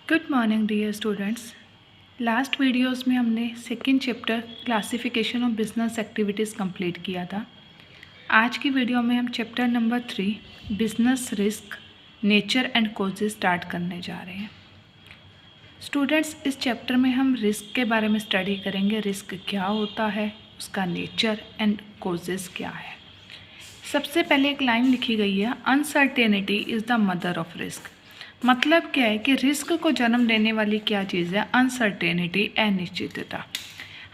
Good morning dear students. Last videos में हमने second chapter classification of business activities complete किया था। आज की वीडियो में हम chapter number 3 business risk nature and causes start करने जा रहे हैं। स्टूडेंट्स, इस चैप्टर में हम रिस्क के बारे में स्टडी करेंगे। रिस्क क्या होता है, उसका नेचर एंड कॉजेज क्या है। सबसे पहले एक लाइन लिखी गई है, uncertainty is the mother of risk. मतलब क्या है कि रिस्क को जन्म देने वाली क्या चीज़ है? अनसर्टेनिटी, अनिश्चितता।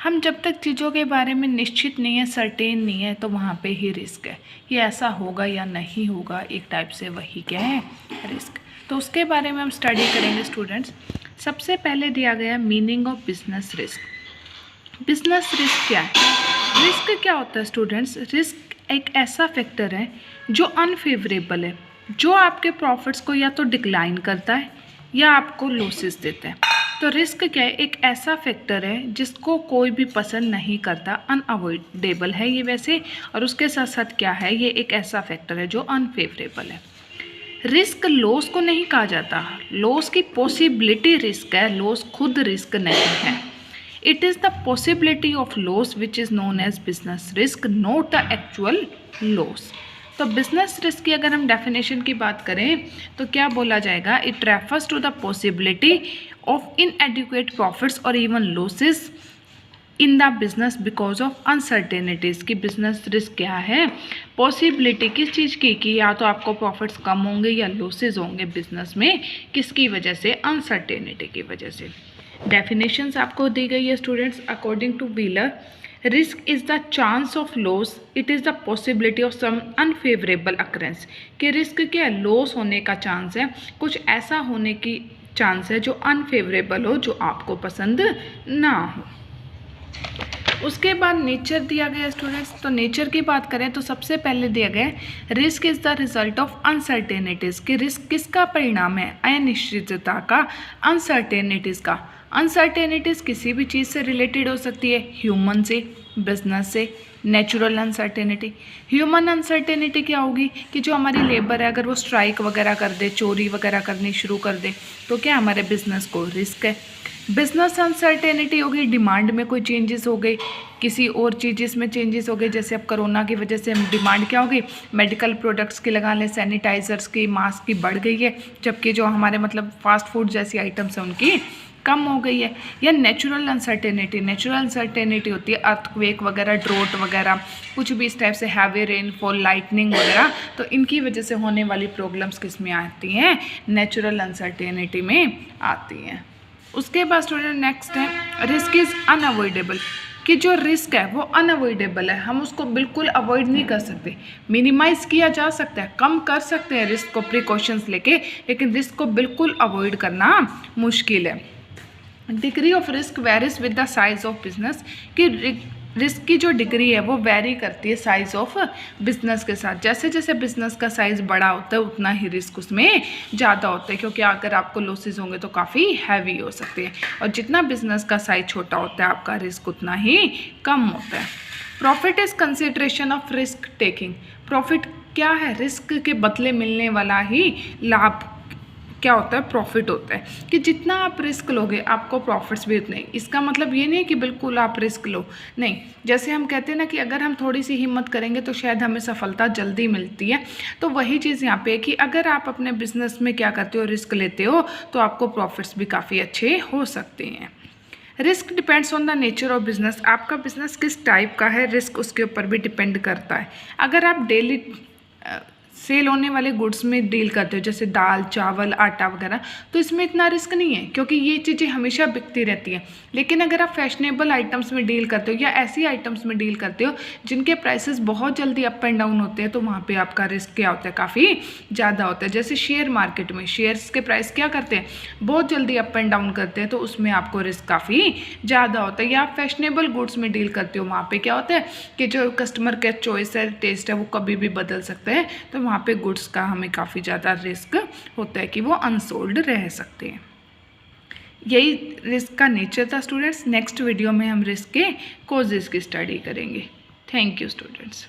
हम जब तक चीज़ों के बारे में निश्चित नहीं है, सर्टेन नहीं है, तो वहाँ पे ही रिस्क है। ये ऐसा होगा या नहीं होगा, एक टाइप से वही क्या है, रिस्क। तो उसके बारे में हम स्टडी करेंगे स्टूडेंट्स। सबसे पहले दिया गया meaning of business risk. Business risk क्या है? रिस्क क्या होता है स्टूडेंट्स? रिस्क एक ऐसा फैक्टर है जो अनफेवरेबल है, जो आपके प्रॉफिट्स को या तो डिक्लाइन करता है या आपको लॉसेस देता है। तो रिस्क क्या है? एक ऐसा फैक्टर है जिसको कोई भी पसंद नहीं करता, अनअवॉइडेबल है ये वैसे, और उसके साथ साथ क्या है, ये एक ऐसा फैक्टर है जो अनफेवरेबल है। रिस्क लॉस को नहीं कहा जाता, लॉस की पॉसिबिलिटी रिस्क है, लॉस खुद रिस्क नहीं है। It is the possibility of loss which is known as business risk, not the actual loss. तो बिजनेस रिस्क की अगर हम डेफिनेशन की बात करें तो क्या बोला जाएगा? It refers to the possibility of inadequate profits और even losses in the business because of uncertainties. की बिजनेस रिस्क क्या है? पॉसिबिलिटी किस चीज़ की कि या तो आपको प्रॉफिट्स कम होंगे या लॉसेज होंगे बिजनेस में, किसकी वजह से? अनसर्टेनिटी की वजह से। डेफिनेशंस आपको दी गई है students according to Wheeler. Risk is the chance of loss, it is the possibility of some unfavourable occurrence. कि रिस्क क्या है? लॉस होने का चांस है, कुछ ऐसा होने की चांस है जो अनफेवरेबल हो, जो आपको पसंद ना हो। उसके बाद नेचर दिया गया स्टूडेंट्स। तो नेचर की बात करें तो सबसे पहले दिया गया risk is the result of uncertainties. कि रिस्क किसका परिणाम है? अनिश्चितता का, अनसर्टेनिटीज़ का। अनसर्टेनिटीज़ किसी भी चीज़ से रिलेटेड हो सकती है, ह्यूमन से, बिजनेस से। नेचुरल अनसर्टेनिटी, ह्यूमन अनसर्टेनिटी क्या होगी कि जो हमारी लेबर है अगर वो स्ट्राइक वगैरह कर दे, चोरी वगैरह करनी शुरू कर दे, तो क्या हमारे बिजनेस को रिस्क है। बिजनेस अनसर्टेनिटी होगी, डिमांड में कोई चेंजेस हो गए, किसी और चीज़ में चेंजेस हो गए, जैसे अब कोरोना की वजह से हम डिमांड क्या हो गई, मेडिकल प्रोडक्ट्स की लगा लें, सैनिटाइजर्स की, मास्क की बढ़ गई है, जबकि जो हमारे मतलब फास्ट फूड जैसी आइटम्स हैं उनकी कम हो गई है। या नेचुरल अनसर्टेनिटी, नेचुरल अनसर्टेनिटी होती है अर्थक्वेक वगैरह, ड्रोट वगैरह, कुछ भी इस टाइप से, हैवी रेनफॉल, लाइटनिंग वगैरह, तो इनकी वजह से होने वाली प्रॉब्लम्स किस में आती हैं? नेचुरल अनसर्टेनिटी में आती हैं। उसके बाद स्टूडेंट नेक्स्ट है रिस्क इज़ अनअवॉइडेबल। कि जो रिस्क है वो अनअवॉइडेबल है, हम उसको बिल्कुल अवॉइड नहीं कर सकते। मिनिमाइज़ किया जा सकता है, कम कर सकते हैं रिस्क को प्रिकॉशंस लेके, लेकिन रिस्क को बिल्कुल अवॉइड करना मुश्किल है। Degree of risk varies with the size of business. कि रिस्क की जो डिग्री है वो वेरी करती है साइज ऑफ बिजनेस के साथ। जैसे जैसे बिजनेस का साइज़ बड़ा होता है उतना ही रिस्क उसमें ज़्यादा होता है, क्योंकि अगर आपको लॉसेज होंगे तो काफ़ी हैवी हो सकते हैं, और जितना बिजनेस का साइज छोटा होता है आपका रिस्क उतना ही कम होता है। Profit is consideration of risk taking. Profit क्या है? रिस्क के बदले मिलने वाला ही लाभ क्या होता है? प्रॉफिट होता है। कि जितना आप रिस्क लोगे आपको प्रॉफिट्स भी उतने। इसका मतलब ये नहीं है कि बिल्कुल आप रिस्क लो, नहीं। जैसे हम कहते हैं ना कि अगर हम थोड़ी सी हिम्मत करेंगे तो शायद हमें सफलता जल्दी मिलती है, तो वही चीज़ यहाँ पे है कि अगर आप अपने बिजनेस में क्या करते हो, रिस्क लेते हो, तो आपको प्रॉफिट्स भी काफ़ी अच्छे हो सकते हैं। Risk depends on the nature of business. आपका बिजनेस किस टाइप का है, रिस्क उसके ऊपर भी डिपेंड करता है। अगर आप डेली सेल होने वाले गुड्स में डील करते हो, जैसे दाल, चावल, आटा वगैरह, तो इसमें इतना रिस्क नहीं है, क्योंकि ये चीज़ें हमेशा बिकती रहती हैं। लेकिन अगर आप फैशनेबल आइटम्स में डील करते हो या ऐसी आइटम्स में डील करते हो जिनके प्राइसेस बहुत जल्दी अप एंड डाउन होते हैं, तो वहाँ पे आपका रिस्क क्या होता है? काफ़ी ज़्यादा होता है। जैसे शेयर मार्केट में शेयर्स के प्राइस क्या करते हैं? बहुत जल्दी अप एंड डाउन करते हैं, तो उसमें आपको रिस्क काफ़ी ज़्यादा होता है। या आप फैशनेबल गुड्स में डील करते हो, वहाँ पर क्या होता है कि जो कस्टमर का चॉइस है, टेस्ट है, वो कभी भी बदल सकता है, तो वहाँ पे गुड्स का हमें काफ़ी ज़्यादा रिस्क होता है कि वो अनसोल्ड रह सकते हैं। यही रिस्क का नेचर था स्टूडेंट्स। नेक्स्ट वीडियो में हम रिस्क के कॉजेज़ की स्टडी करेंगे। Thank you students.